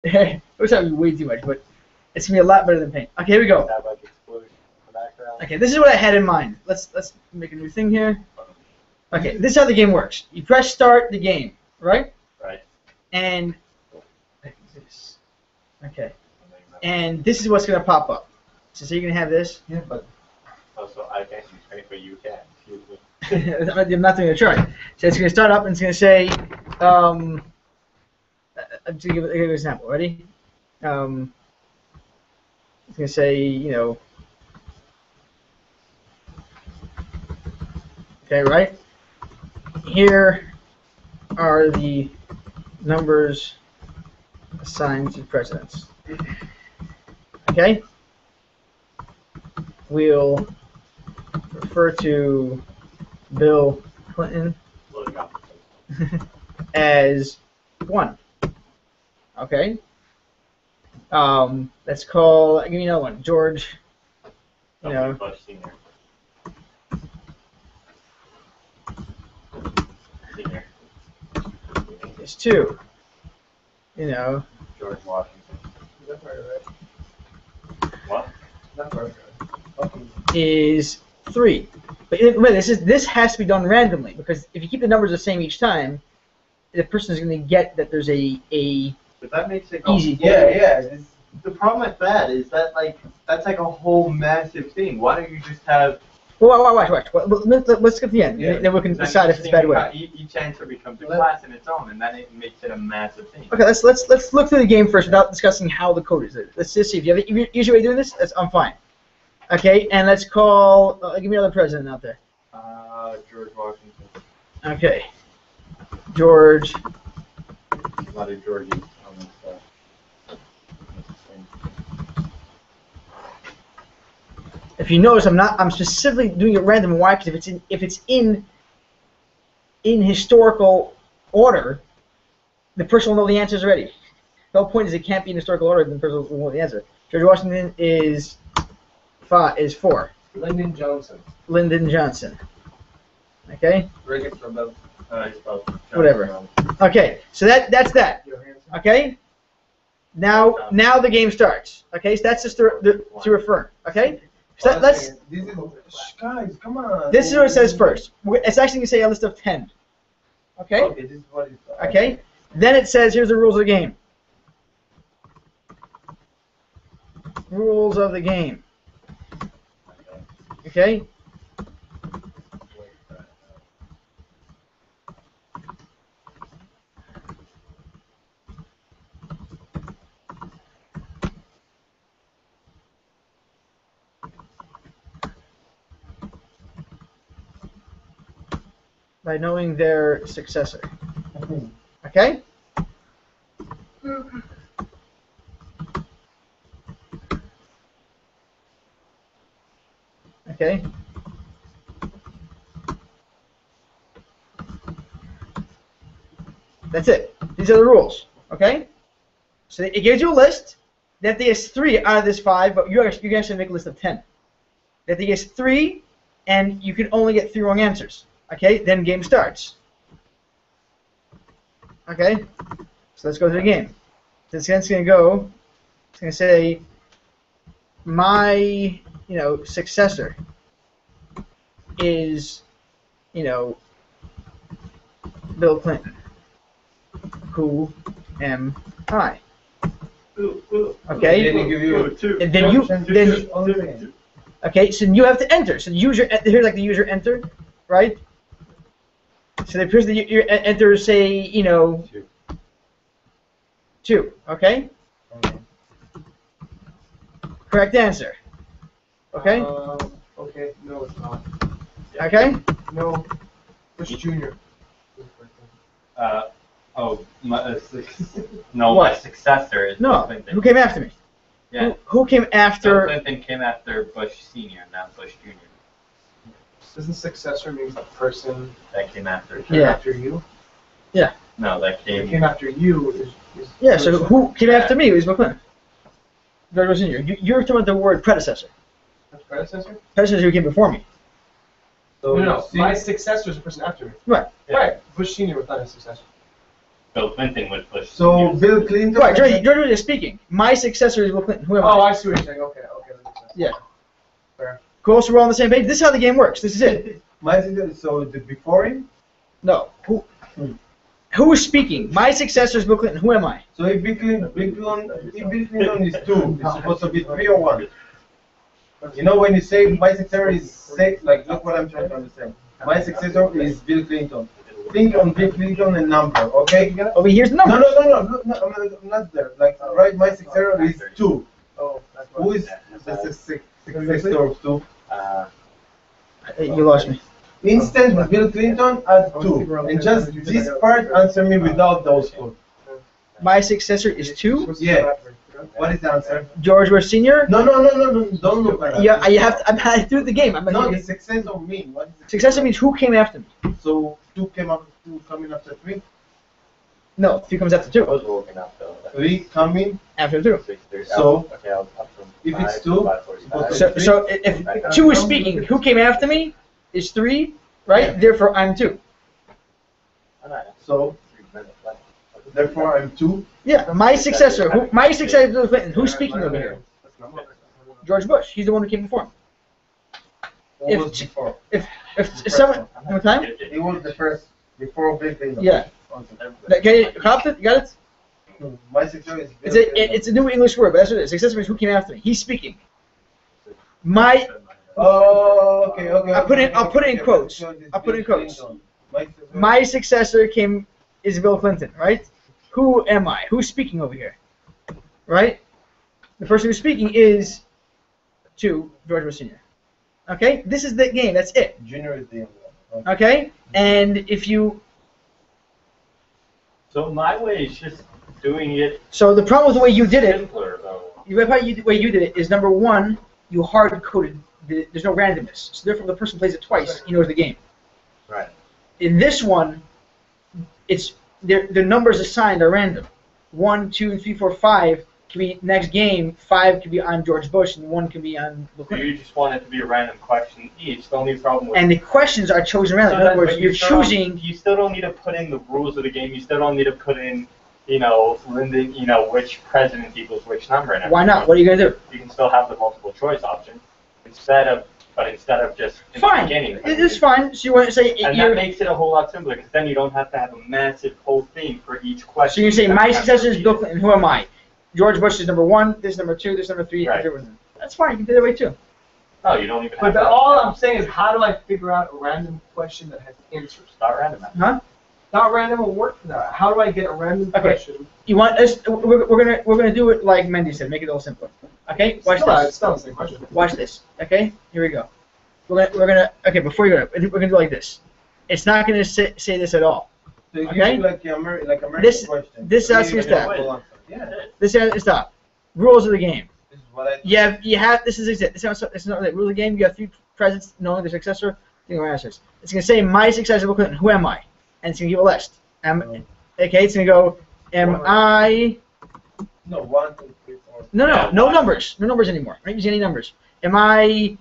It was having way too much, but it's gonna be a lot better than paint. Okay, here we go. Have like explosion in the background. Okay, this is what I had in mind. Let's make a new thing here. Okay, this is how the game works. You press start the game, right? Right. And okay, and this is what's gonna pop up. So you're gonna have this. Yeah, but Also, I can't use paint, but you can. Excuse me. I'm not going to try. So it's going to start up and it's going to say, to give an example. Ready? It's going to say, you know, okay, right? Here are the numbers assigned to presidents. Okay? We'll refer to Bill Clinton as 1. Okay. Let's call. Give me another one. George. You know. Bush Senior. Senior. It's 2. You know. George Washington. that's right. What? That's right. Is 3. But this has to be done randomly because if you keep the numbers the same each time, the person is going to get that there's a But that makes it easy. Yeah. The problem with that is that that's like a whole massive thing. Why don't you just have? Well, watch. Let's get to the end. Yeah. Then we can decide if it's a bad way. Each answer becomes a class in its own, and then it makes it a massive thing. Okay, let's look through the game first without discussing how the code is. Let's just see if you have an easier way of doing this. I'm fine. Okay, and let's call. Give me another president out there. George Washington. Okay, George. A lot of Georgies on this stuff. If you notice, I'm specifically doing it random. Why? Because if it's in historical order, the person will know the answers already. The whole point is it can't be in historical order, then the person will know the answer. George Washington is 4. Lyndon Johnson. Lyndon Johnson. Okay. Reagan from both. Whatever. Okay. So that's that. Okay. Now the game starts. Okay. So that's just to refer. Okay. So let's. Guys, come on. This is what it says first. It's actually going to say a list of 10. Okay. Okay, this is what it's. Okay. Then it says here's the rules of the game. Rules of the game. Okay. By knowing their successor. Okay? Okay? That's it. These are the rules. Okay? So it gives you a list. That there's 3 out of this 5, but you can actually make a list of 10. That there's 3, and you can only get 3 wrong answers. Okay? Then game starts. Okay? So let's go through the game. This guy's going to go. It's going to say, my, successor is, Bill Clinton. Who am I? Okay. And then okay. So you have to enter. So the user here's like the user enter, right? So the person that you enter say 2. Okay. Correct answer. Okay. Okay. No, it's not. Okay. No. Bush Jr. My What? successor is Bill No. Clinton. Who came after me? Yeah. Who came Bill after? Clinton came after Bush Senior, not Bush Junior. Doesn't successor mean the person That came after. Yeah. after you? No, that Who came. came after you is Yeah. So who came after me? It was Bill Clinton. George Bush Sr. You're talking about the word predecessor. That's predecessor? Predecessor who came before me. No. My successor is the person after me. Right. Right. Bush Senior was not a successor. Bill Clinton with Bush. So Sr.'s. Bill Clinton. Right, George is speaking. My successor is Bill Clinton. Who am I? Oh, I see what you're saying. Okay, that makes sense. Yeah. Fair. Cool, so we're all on the same page. This is how the game works. This is it. My successor. So the before him. No. Who is speaking? My successor is Bill Clinton. Who am I? So if Bill Clinton is 2, it's supposed to be 3 or 1. You know when you say my successor is 6, like look what I'm trying to understand. My successor is Bill Clinton. Think on Bill Clinton and number, okay? Over here's the number. No, I'm not there. Like right, my successor is 2. Oh, that's Who is the successor of 2? You lost me. Instead with Bill Clinton at 2. And just this part answer me without those 4. My successor is 2. Yeah. What is the answer? George Bush Sr. No, don't look like that. Yeah, you have to. I threw the game. No, the successor mean. What is the Successor means who came after me. So 2 coming after 3? No, 3 comes after 2. I was woken up though. 3 coming. After 2. So, okay, I'll up from if it's 5 2, to 5:45. So if 2 is speaking, who came after me is 3, right? Yeah. Therefore, I'm 2. So therefore I'm 2. Yeah, my successor. My successor is Bill Clinton. Who's speaking over here? George Bush. He's the one who came before him. What was before? If someone, what time? It was the first before Bill Clinton. Yeah. Okay, you caught it? You got it? My successor is Bill It's Clinton. it's a new English word, but that's what it is. Successor means who came after me. He's speaking. My Oh, okay. I'll put it in quotes. I'll put it in quotes. My successor is Bill Clinton, right? Who am I? Who's speaking over here? Right? The person who's speaking is George Bush Sr. Okay? This is the game. That's it. Junior is the younger one. Okay? And if you... So my way is just doing it So the problem with the way you did it, simpler though. the way you did it is, number one, you hard-coded. There's no randomness. So therefore, the person plays it twice, he knows the game. Right. In this one, it's the numbers assigned are random. 1, 2, 3, 4, 5 can be next game. 5 can be on George Bush, and 1 can be on Bill So Clinton. you just want it to be a random question each. The only problem with And the questions are chosen randomly. In other words, you're choosing. You still don't need to put in the rules of the game. You still don't need to put in, which president equals which number. And Why not? everything. What are you gonna do? You can still have the multiple choice option instead of just in Fine. the beginning. It's fine. So you want to say And you're. that makes it a whole lot simpler because then you don't have to have a massive whole thing for each question. So you say have my to successor is repeat Bill it. Clinton. Who am I? George Bush is number 1. This is number 2. This is number 3. Right. That's fine. You can do that way too. No, you don't even have But to. all I'm saying is, how do I figure out a random question that has answers? Not random. Huh? Not random will work for that. How do I get a random Okay. question? You want us? We're gonna do it like Mendy said. Make it a little simpler. Okay. Watch Still, this. it's still the same question. Watch this. Okay. Here we go. We're gonna. Okay. Before you go, we're gonna do like this. It's not gonna say this at all. So you Okay. do like American This- question. this asks you You step. can answer. Yeah. This is stop. Rules of the game. This is what I. You have. This is it. This is not the rule of the game. You have 3 presidents knowing their successor. Think of answers. It's gonna say my successor, Bill Clinton. Who am I? And it's gonna give a list. Okay. It's gonna go. Am I? No, 1, 2, 3, 4. No numbers. No numbers anymore. I'm not using any numbers. Am I?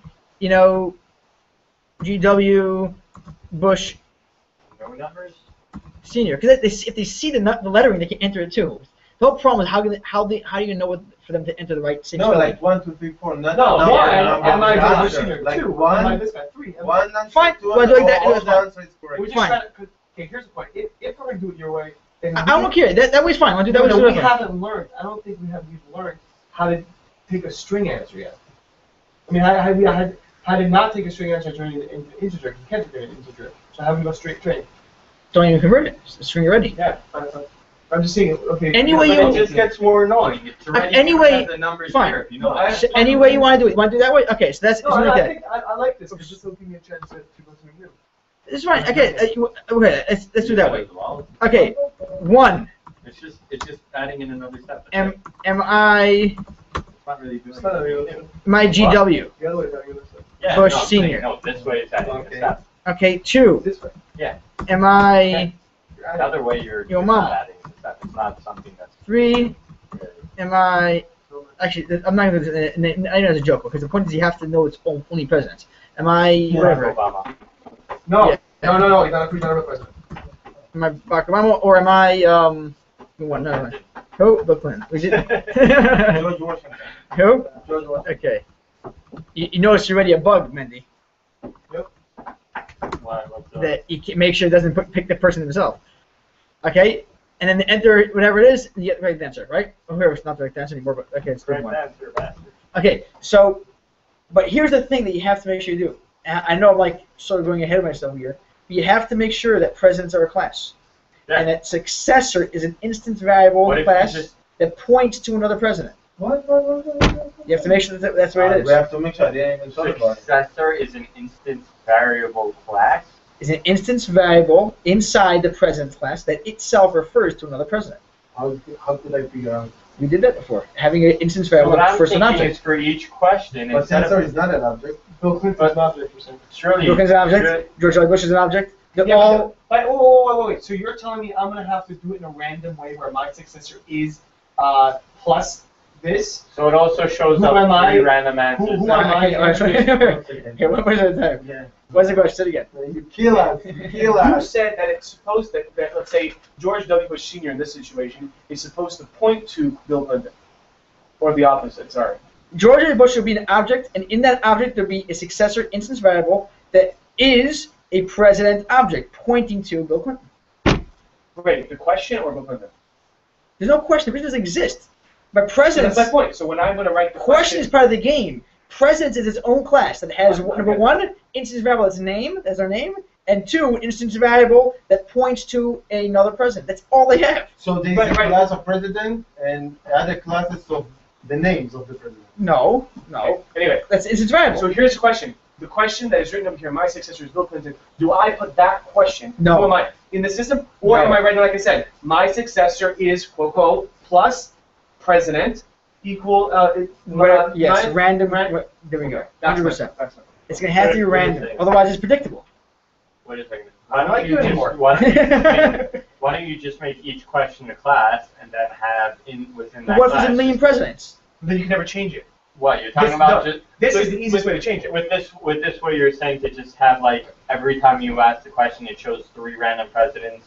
G.W. Bush No numbers? Senior? Because if they see the lettering, they can enter it too. The whole problem is how do you know for them to enter the right same No, spelling? like 1, 2, 3, 4. Not No, number, one. number, Am I the Bush answer. Senior? Like 2. Am I 1, this guy? 3. 1 answer, Fine. 2 Well, do like that, all that's the fine. answer is correct. We're just Fine. trying to, okay, here's the point. If we're going to do it your way, then I don't care. That way's fine. I'll do that way. we That's fine. haven't learned. I don't think we have learned how to take a string answer yet. I mean, how to not take a string answer and turn it into an integer. You can't turn it into an integer. So how do we go straight train? Don't even convert it. Just string it ready. Yeah. I'm just saying, okay. Anyway, But you- it just gets more annoying. It's already Anyway, the numbers fine. here, if you know I- that. Any way you want to do it. You want to do it that way? Okay, so that's No, it's I like that. think I like this because this will give me a chance to go something new. It's fine. Okay, okay. Let's do it that way. Well, Okay, 1. it's just adding in another step. Am I It's not really doing It's not anything. really new. my GW? The other way is how you listen. Yeah, Bush no, I'm saying, Senior. No, this way is adding a Okay. step. Okay, 2. This way. Am I The other way you're Your not mama. adding a step. It's not something that's 3? really. Am I? Actually, I'm not going to. I know it's a joke because the point is you have to know it's only presidents. Am I? Whatever. Obama. No. Yeah. No. He's not a president. Am I Barack Obama or am I what? No. Who? Bill Clinton. We did. George Washington. Who? George Washington. Okay. You notice you're already a bug, Mendy. What's up? That you can make sure it doesn't pick the person himself. Okay. And then enter whatever it is, and you get the right answer, right? Oh, here it's not the right answer anymore, but okay, it's the Right one. answer, bastard. Okay, so, but here's the thing that you have to make sure you do. And I know I'm like sort of going ahead of myself here, but you have to make sure that presidents are a class, Yeah. and that successor is an instance variable What if you class just- that points to another president. What? You have to make sure that that's what it We is. have to make sure I didn't even thought about it. Successor is an instance variable class. Is an instance variable inside the president's class that itself refers to another president. How could I figure out? We did that before. Having an instance So variable what that I'm refers to an thinking object. is for each question, But instead sensor of is not an object. Bill Clinton's an object for some. surely Bill Clinton's an should- object. George W. Bush is an object. They're Yeah, all. wait. So you're telling me I'm gonna have to do it in a random way where my successor is plus this? So it also shows Who up am I? three random answers. Who am I? Okay, what was it time? Yeah. What's the question again? You kill us. You kill You us. said that it's supposed that let's say George W. Bush Sr. in this situation is supposed to point to Bill Clinton, or the opposite. Sorry. George W. Bush will be an object, and in that object there'll be a successor instance variable that is a president object pointing to Bill Clinton. Wait, the question or Bill Clinton? There's no question. The question doesn't exist. But So presidents, that's my point. So when I'm going to write the question is part of the game. Presidents is its own class that has number one, instance variable that's name, that's their name, and two, an instance variable that points to another president. That's all they have. So there's Right, a right. class of president and other classes of the names of the president. No. Anyway, That's instance variable. so here's the question. The question that is written up here, my successor is Bill Clinton. Do I put that question? No. Who am I in the system, or No. am I writing like I said? My successor is quote quote plus president equal. Yes, nine- random. ran- There we go. That's 100%. That's It's going to have to be random. Otherwise, it's predictable. Wait a second. I don't like you anymore. Why don't you just make each question a class and then have within that What if class? there's a million presidents? Then you can never change it. What you're talking This- about? no, Just This with- is the easiest way to change it. With this way, you're saying to just have like every time you ask the question, it shows three random presidents.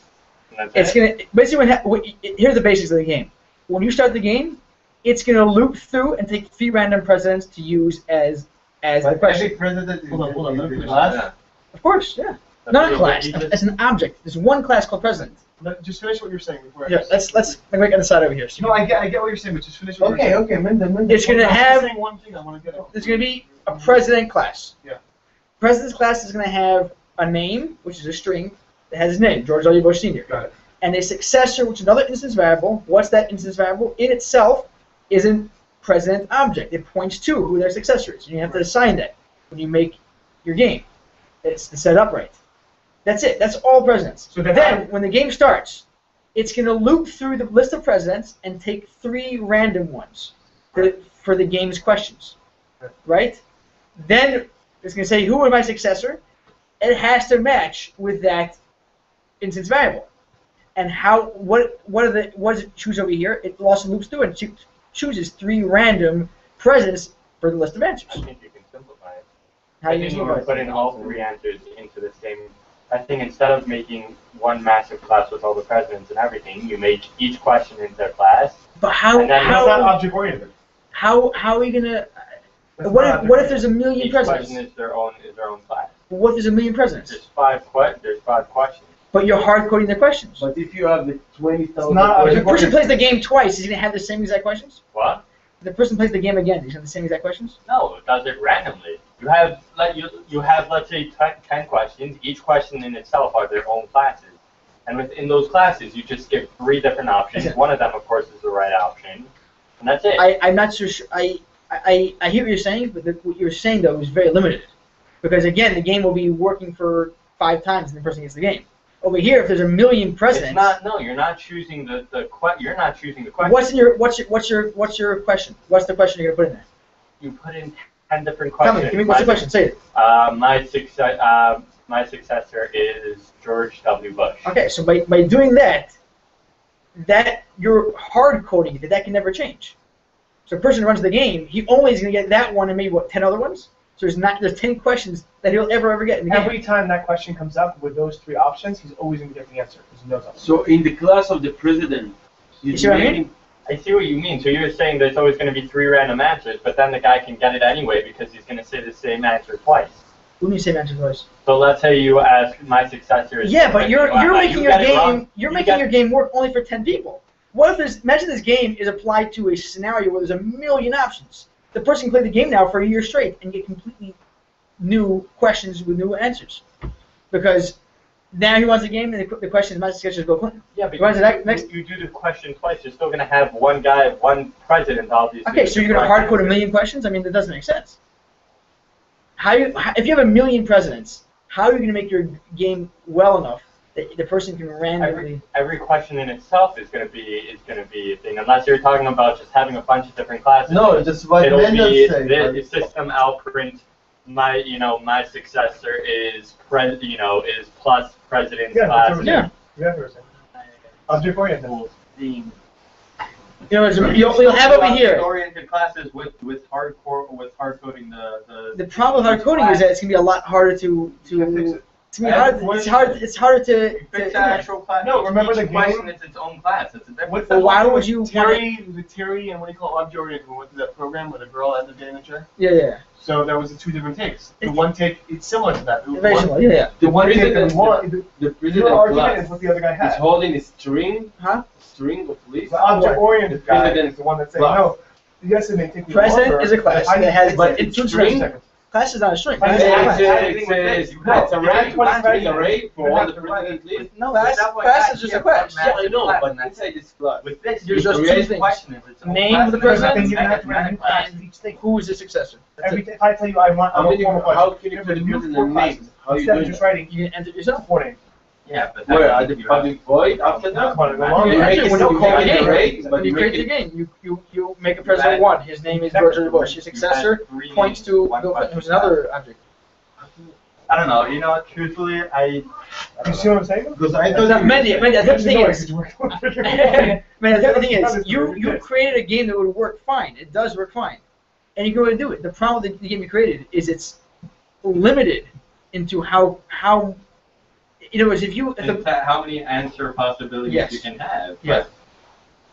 And that's It's it? gonna basically here's the basics of the game. When you start the game, it's gonna loop through and take three random presidents to use as the But question. every president is Hold on, let me the finish. class. Yeah. Of course, yeah. That's Not a what class. you just- It's an object. There's one class called president. Just finish what you're saying before. Yeah. Let's make it the side over here. So No, I get what you're saying, but just finish what you're Okay, saying. okay, Mendel. It's gonna I'm just have. saying one thing I want to get at. There's gonna be a president class. Yeah. President's class is gonna have a name, which is a string that has his name, George W. Bush Sr. Got it. And a successor, which is another instance variable. What's that instance variable? In itself is a president object. It points to who their successor is. And you have to assign that when you make your game. It's set up right. That's it. That's all presidents. So then then when the game starts, it's going to loop through the list of presidents and take three random ones for the game's questions. Right? Then it's going to say, who is my successor? It has to match with that instance variable. And what does it choose over here? It also loops through and chooses three random presidents for the list of answers. I think you can simplify it. How I do you think you simplify can it? put in all three answers into the same. I think instead of making one massive class with all the presidents and everything, you make each question into a class. But how And then That's not how object oriented. how are you gonna? That's What not if there's a million Each presidents? question is their own class. What if there's a million presidents? There's five questions. But you're hard coding the questions. But if you have the 20,000 not- If the person questions- plays the game twice, is he gonna have the same exact questions? What? If the person plays the game again, is he gonna have the same exact questions? No, it does it randomly. You have let's say 10 questions. Each question in itself are their own classes, and within those classes, you just give three different options. Listen. One of them, of course, is the right option, and that's it. I'm not so sure. I hear what you're saying, but what you're saying though is very limited, because again, the game will be working for 5 times and the person gets the game. Over here, if there's a million presidents, It's not. No, you're not choosing you're not choosing the question. what's your question? What's the question you're gonna put in there? You put in 10 different Tell questions. me. Give me what's the question? Say it. My successor is George W. Bush. Okay, so by doing that you're hard coding it. That can never change. So a person who runs the game, he only is going to get that one and maybe 10 other ones. So there's 10 questions that he'll ever get in the game. Every time that question comes up with those 3 options, he's always going to get the answer because he knows them. So in the class of the president, You see what I mean? I see what you mean. So you're saying there's always going to be 3 random answers, but then the guy can get it anyway because he's going to say the same answer twice. What do you say answer twice? So let's say you ask my successor. Yeah, but you're making your game wrong. your game work only for 10 people. What if imagine this game is applied to a scenario where there's a million options. The person can play the game now for a year straight and get completely new questions with new answers. Because now he wants the game and the question is my successor is Bill Clinton. Yeah, but you do the question twice. You're still going to have one guy, one president, obviously. Okay, so you're going to hard code a million questions? I mean, that doesn't make sense. If you have a million presidents, how are you going to make your game well enough that the person can randomly? Every question in itself is going to be a thing, unless you're talking about just having a bunch of different classes. No, just what it'll Mendel be said. the system outprint. My successor is is plus president's class. Yeah. Object oriented. You'll have over here. Oriented classes with hard coding The problem with hard coding is that it's gonna be a lot harder to. It's harder to. Fix the actual class. No, remember the question game? is its own class. It's a different. Well, why would you? Terry and what do you call it? Object oriented. We went through that program where the girl ended up getting the chair. Yeah. So there was the 2 different takes. The one take, it's similar to that. Very similar. Yeah. The one take that we want. the president Your argument class is what the other guy is had. holding a string, Huh? string of lists. The object-oriented guy President is the one that's saying, class. no, yes, it may take me President longer, is a class but I that has need but it it's in 2 string. seconds. Class is not a string. But Class is a class. It's an array for all the president lists. No, class is just a class. Yeah, I know, but inside this class. With this, There's you just create two things. question is its own Name class of the and then president, you have to and random class. each thing. Who is the successor? That's it. If I tell you I want a formal question, How can you put the use president 4 name? classes. How you Instead of doing just that? writing You can enter it yourself. 4 names. Yeah, but Where then are the you public void after that? But You make enter it when you so call the you make it game. array, but When you you create make the it. game, you make a president one. His name is George W. Bush. His successor points to Bill Clinton, who's another object. I don't know. You know, truthfully, You see what I'm saying? Because I So, thought Mandy, the thing is, Man, man, the thing is, you created a game that would work fine. It does work fine, and you go and do it. The problem with the game you created is it's limited into how. In other words, how many answer possibilities Yes. you can have. Yeah.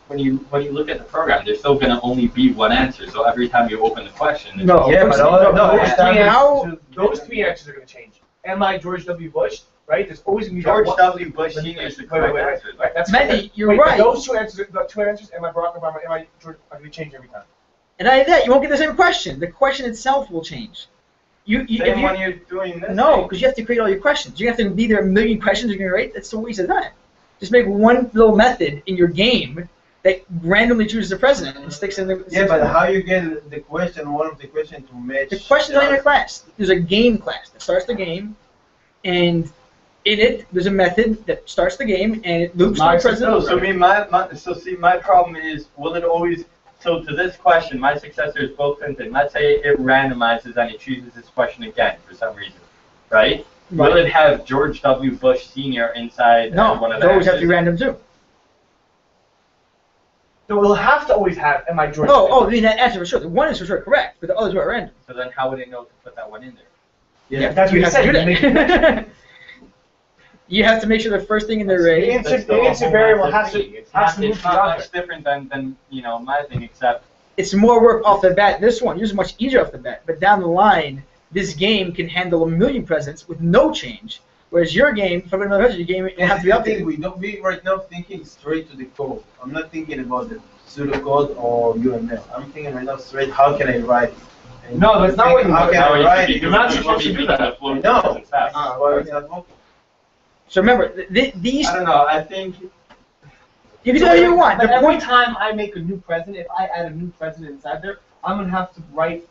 But when you look at the program, there's still going to only be one answer. So every time you open the question, No. yeah, but no, those it's three not- those 3 answers are going to change. Am I George W. Bush? Right? There's always going to be George that one. W. Bush Sr. is the correct answer. Right, that's Mandy, you're Wait, right. Those 2 answers, am I Barack Obama? Am I George? Are going to change every time. And not only that, you won't get the same question. The question itself will change. Same when you're doing this. No, thing. because you have to create all your questions. You have to be there a million questions you're going to rate. That's a waste of time. Just make one little method in your game that randomly chooses the president and sticks in the. Yeah, but how you get the question, one of the questions to match? The question's not in a class. There's a game class that starts the game, and in it there's a method that starts the game and it loops to the president. My problem is, will it always? So to this question, my successor is Bill Clinton. Let's say it randomizes and it chooses this question again for some reason, right? Will it have George W. Bush Sr. inside No, one of the those have to be answers? random too. So we'll have to always have, am I George? Oh, I mean that answer for sure. The one is for sure correct, but the others are random. So then how would it know to put that one in there? Yeah, that's what you you have said, to do you make that. You have to make sure the first thing in the The array. answer variable has to It's move not the object. much different than my thing, except It's more work off the bat. This one, yours is much easier off the bat. But down the line, this game can handle a million presidents with no change. Whereas your game, if I'm going to another your game, it will have to be updated. We don't be right now thinking straight to the code. I'm not thinking about the pseudocode or UML. I'm thinking right now straight. How can I write? And No, that's not what you how want. can I write it? You're not supposed to do that. No. Why is that not? So remember, these I don't know. I think you can do whatever you want. But The every point, time I make a new president, if I add a new president inside there, I'm gonna have to write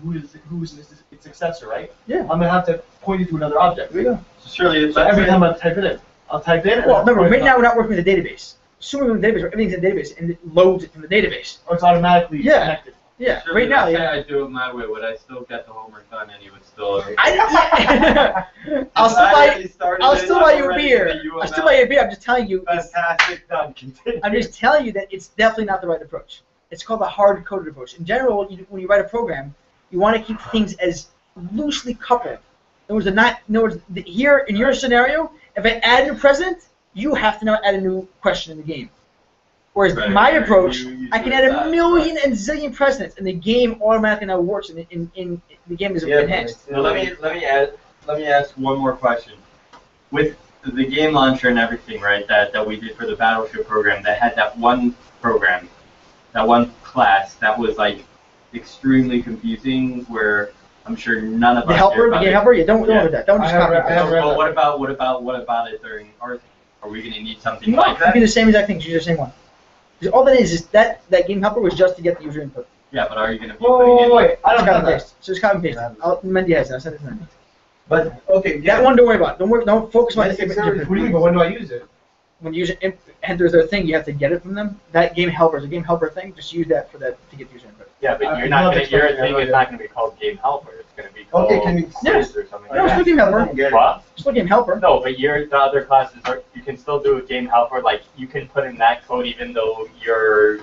who is its successor, right? Yeah. I'm gonna have to point it to another object. There you go. surely So every time I type it in, I'll type it in. Well, and remember, I'll right point now it we're not working with the database. Assuming we're in the database, where everything's in the database and it loads it from the database. or it's automatically Yeah. connected. Yeah. surely Right now, let's say yeah. I do it my way. Would I still get the homework done and you would still? I'll still buy you a already beer. the I'll still buy you a beer. I'm just telling you. Fantastic, done. Continue. I'm just telling you that it's definitely not the right approach. It's called the hard-coded approach. In general, when you write a program, You want to keep things as loosely coupled. In other words, here in your scenario, if I add a new president, you have to now add a new question in the game. Whereas Right, my right. approach, You I can do add that, a million right. and zillion presidents, and the game automatically now works, and in the game is Yeah, enhanced. but Now let me ask one more question. With the game launcher and everything, right, that we did for the Battleship program, that had that one program, that one class that was like extremely confusing, where I'm sure none of The us helper, cared the about game it. helper, yeah, don't Yeah. with that. Don't just copy and I paste. have read Well, that. what about it during Earth? Are we going to need something No, like it'd be that? the same exact thing. Use the same one. Because all that is that game helper was just to get the user input. Yeah, but are you going to be Whoa, putting wait, in? wait, I Just don't copy have and that. paste. So just copy and paste. Mendy has it. I'll send it to Mendy. But okay, That one, don't worry about. Don't focus on My it. six What do you mean, but when do I use it? When the user enters their thing, you have to get it from them. That game helper is a game helper thing. Just use that to get user input. Yeah, but I you're love not going to. Your explaining thing it. is not going to be called Game Helper. It's going to be called Okay, can you- Yes. or something No, like it's that. still game helper. Get it. What? Still game helper. No, but the other classes you can still do a Game Helper. Like you can put in that code even though your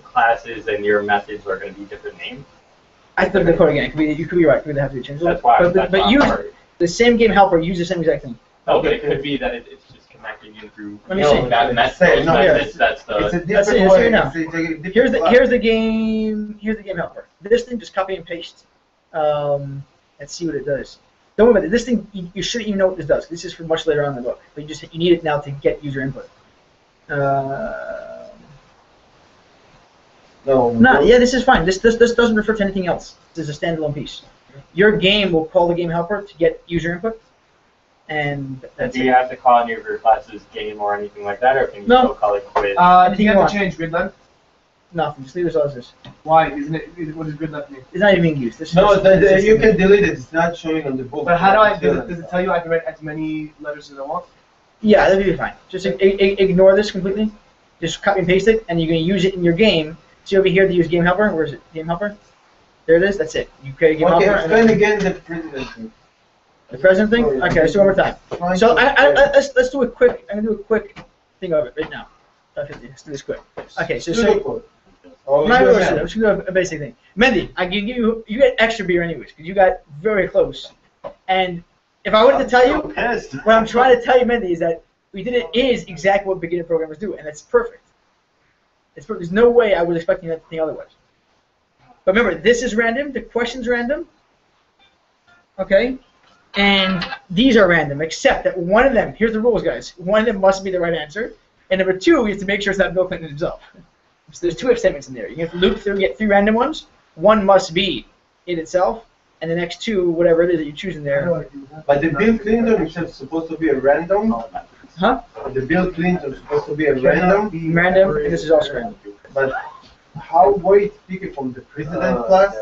classes and your methods are going to be different names. I have to look at the code again. You could be right. It could have to be changed. That's why. But I'm use worried. the same game helper. Use the same exact thing. No, but it could be that it's just connecting in through. Let me No, see. That it's methods. same. No, Methods, yeah. that's It's the. a Let's see, different let's see way. now. It's a different Here's class. the game helper. This thing, just copy and paste. Let's see what it does. Don't worry about it. This thing, you shouldn't even know what this does. This is for much later on in the book, but you need it now to get user input. No, yeah, this is fine. This doesn't refer to anything else. This is a standalone piece. Your game will call the game helper to get user input, and that's Do you it. have to call any of your classes game or anything like that, or can you No. still call it quiz? Do Anything you you have want. to change grid length? Nothing. Just leave it as is. Why? What does grid length mean? It's not even being used. This is No, just- you can delete it. It's not showing on the book. But how does it tell you I can write as many letters as I want? Yeah, that'd be fine. Just ignore this completely. Just copy and paste it, and you're going to use it in your game. See over here to use game helper. Where is it? Game helper. There it is. That's it. You create a game Okay, helper. and explain then- again the presidency. The present thing. Sorry, Okay, let's do it one more time. Trying So to- let's do a quick. I'm gonna do a quick thing of it right now. Let's do this quick. Okay, so Pseudocode. Oh, I'm not you gonna have- do let's do a basic thing. Mendy, I can give you get extra beer anyways because you got very close. And if I wanted to tell you, what I'm trying to tell you, Mendy, is that we did it is exactly what beginner programmers do, and it's perfect. There's no way I was expecting that to think otherwise. But remember, this is random. The question's random. Okay, and these are random, except that one of them. Here's the rules, guys. One of them must be the right answer, and number two, we have to make sure it's not Bill Clinton himself. So there's two if statements in there. You have to loop through, get three random ones. One must be it itself, and the next two, whatever it is that you choose in there. But the Bill Clinton is supposed to be a random. Huh? The Bill Clinton is supposed to be a random. Random, and this is also random. But how where it pick it from the president class?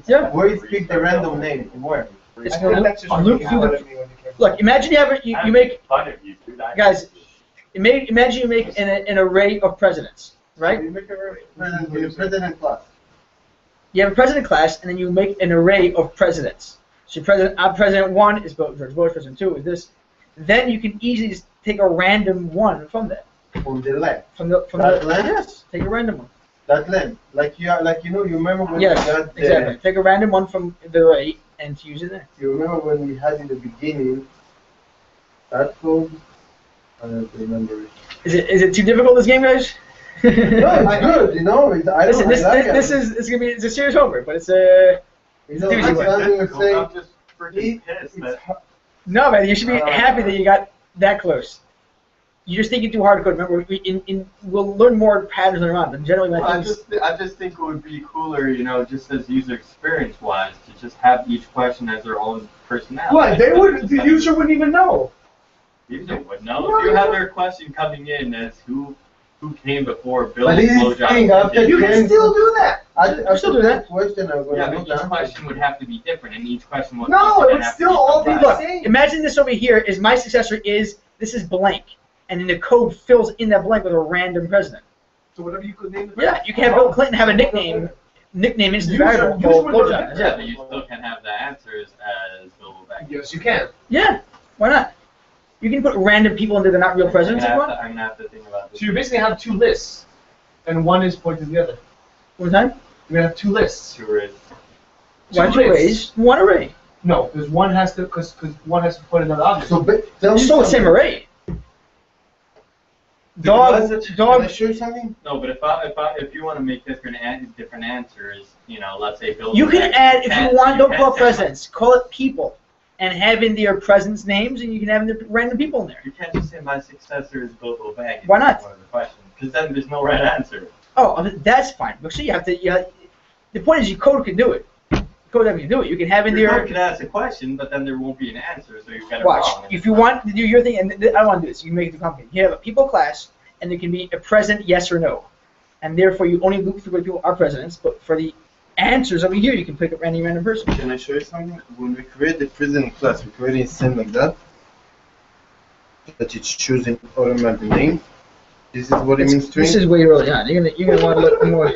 Yeah. Where it pick the random name? From where? It's gonna loop through the. Look, imagine you make fun if you do that. guys. Imagine you make an array of presidents, right? You make a president class. You have a president class, and then you make an array of presidents. So president 1 is George Bush, president 2 is this. Then you can easily just take a random one from that. From the left. From That the land? yes, take a random one. That land. You remember when Yes, we got the, exactly. Take a random one from the array and use it there. you remember when we had in the beginning that code? I don't remember it. Is it too difficult this game, guys? No, it's good, you know. Listen, it's gonna be it's a serious homework, but it's a You know, it's I'm easy. gonna say I'm just freaking pissed that no man. You should be happy that you got that close. You're just thinking too hard to code. Remember, we'll learn more patterns later on, but generally, when I things just think it would be cooler, just as user experience wise, to just have each question as their own personality. What? The user wouldn't even know. User would know. If you have their question coming in as who came before Bill But this is Blowjob. thing, after You can still do that. I still do that. Question I'm Yeah, gonna but look each at. question would have to be different, and each question would No, would it would have to still be all be comprised. the same. imagine this over here is my successor this blank, and then the code fills in that blank with a random president. So whatever you could name the Yeah, you can have Bill Clinton have a nickname instant User- variable user called would know blowjob. that. That's Yeah, it. but you still can have the answers as Bill Beck. Yes, you can. Yeah, why not? You can put random people into the not real presidents if you want. I'm gonna have to think about this. So you basically have two lists, and one is pointing to the other. One time? You're gonna have two lists. Tourist. Bunch of arrays, one array. No, because one has to put another object. So, tell me Still the same something. array. Because Dog, Can I dog. show you something? No, but if you want to make different answers, you know, let's say Bill. You can add, if you want, don't call it it presidents, call it people. And have in their presidents' names, and you can have in the random people in there. You can't just say my successor is Bilbo Baggins. Why not? One of the questions, because then there's no right answer. Oh, I mean, that's fine. But see, the point is your code can do it. Code can do it. You can have in Your there. code can ask a question, but then there won't be an answer, so you've got to Watch. wrong. If you want to do your thing, and I don't want to do this, you can make it too complicated. You have a people class, and there can be a present yes or no. And therefore, you only loop through what people are presidents, but for the answers over here, you can pick up any random person. Can I show you something? When we create the president class, we create it same like that. That it's choosing automatic name. This is what it means to This is way early on. You're gonna want to look more.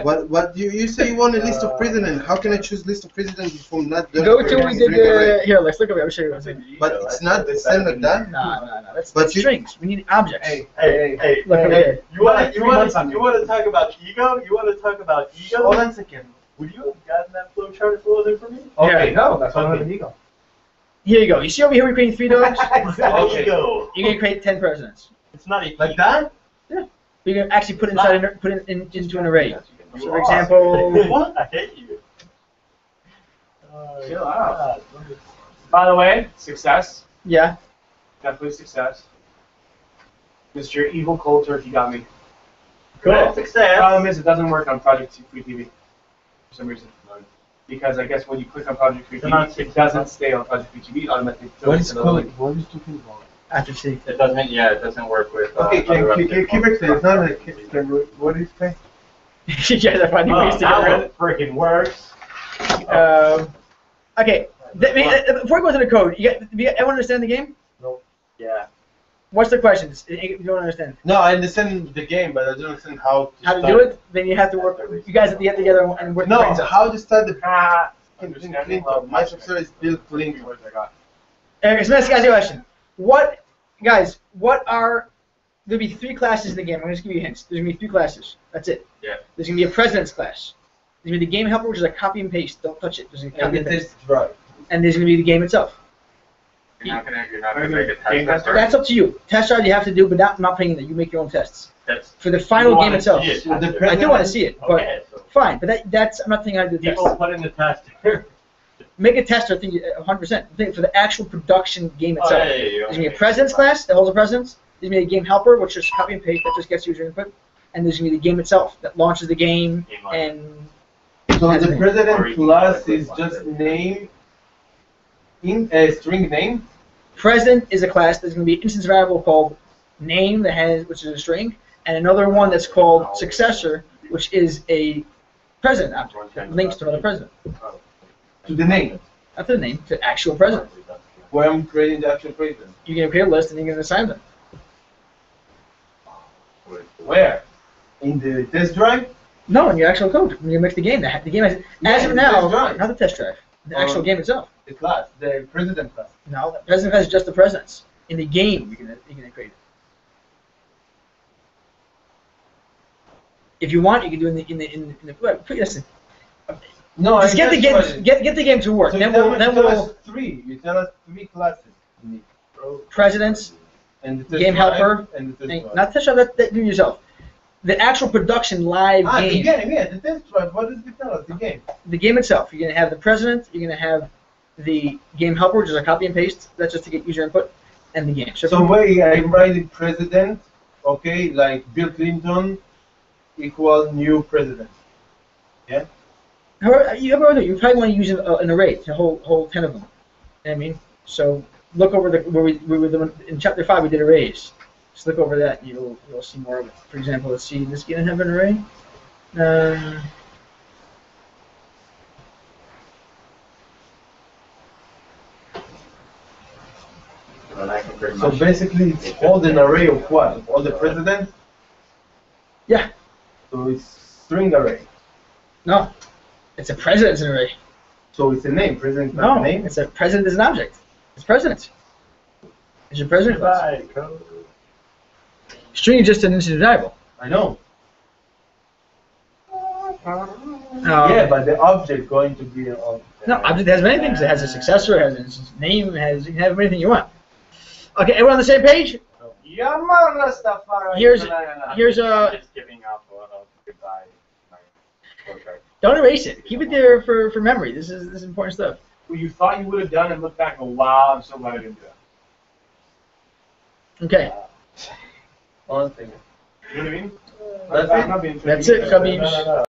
What you say you want a list of presidents? How can I choose list of presidents from not just Go to we did string array? here. Let's look over. I'll show you. But it's not the same like that. No. That's But you- strings. We need objects. Hey, Look over here. you want Three months on me. to talk about ego? You want to talk about ego? Hold on a second. Would you have gotten that flow chart if it wasn't for me? Okay, no, that's why I don't have an ego. Here you go. You see over here, we're creating 3 dogs. Exactly. Ego. You're gonna create 10 presidents. It's not a Like that? You're gonna actually put it inside, into an array. You So, are. for example, What? I hate you. Chill out. By the way, success. yeah. Definitely success. Mr. Evil Cold Turkey got me. Cool. Success. Problem is, it doesn't work on Project Free TV for some reason. Because I guess when you click on Project Free TV, it doesn't stay on Project Free TV. It automatically What fills is another link. called? What is talking about? After C. It doesn't. Yeah, it doesn't work with. Okay, other keep websites. it clear. It's not like what is it? You guys are finding ways to get around it. freaking works. Okay. Before we go to the code, everyone understand the game? Yeah. What's the questions? You don't understand No, I understand the game, but I don't understand how to how to start do it. Then you have to work. You guys have to get together and work. No, the brains out. how to start the Understanding Clinton. My successor is Bill Clinton. Words I got. So let's ask you a question. What are there'll be 3 classes in the game. I'm gonna just give you hints. There's gonna be 3 classes. That's it. Yeah. There's gonna be a president's class. There's gonna be the game helper, which is a copy and paste. Don't touch it. There's a And copy the and paste. test drive. And there's gonna be the game itself. You're not gonna make a Game test. tester? That's up to you. Test drive you have to do, but not paying that. You make your own tests That's. for the final You game wanna itself. see it, With the tester. I do want to see it, but Okay, so fine. But that's I'm not thinking how to do the people test. put in the tester. Make a tester. I think 100%. I think for the actual production game Oh, itself. yeah, yeah, There's gonna be a okay. president's class that holds the presidents. There's gonna be a game helper, which is copy and paste that just gets user input, and there's gonna be the game itself that launches the game Game launcher. and So That's the me. president class is just name in a string name. president is a class. There's gonna be an instance variable called name which is a string, and another one that's called successor, which is a president object that links to another president. To the name. Not to the name, to actual president. Where I'm creating the actual president. You're gonna create a list and you're gonna assign them. Where? In the test drive? No, in your actual code. When you make the game, the game has, Yeah, as of the now, test drive. not the test drive, the actual game itself. The class, the president class. No, the president class is just the presidents. In the game, you're gonna create it. If you want, you can do it in the well, listen. No, Just get the game question. get the game to work. So Then you tell we'll us 3. You tell us 3 classes. presidents, And the test Game drive helper, and the test thing, drive. not test drive. That do yourself. The actual production live The game. game, yeah, the test drive. What does it tell us? The game. The game itself. You're gonna have the president. You're gonna have the game helper, which is a copy and paste. That's just to get user input, and the game. So wait, I'm writing president, okay, like Bill Clinton equal new president. Yeah? However, you probably want to use an array to hold 10 of them. You know what I mean? So look over where we were doing, in chapter 5 we did arrays. Just look over that and you'll see more of it. For example, let's see, this gonna have an array. So basically it's all an array of what? Of all the presidents? Yeah. So it's string array. No, it's a president's an array. So it's a name, president not No, a name? it's a president is an object. It's president. It's your president class. String is just an instance variable. I know. Yeah, but the object going to be an object. No, object has many things. It has a successor, it has its name, it has, you can have anything you want. Okay, everyone on the same page? Yaman Rastafari. Here's I'm a. just giving up goodbye. Okay. Don't erase it. Keep it there for memory. This is important stuff. What you thought you would have done and look back and go, wow, I'm so glad I didn't do that. Okay, One thing. You know what I mean? That's I'm it. not being that's it, tricky. Khabibs.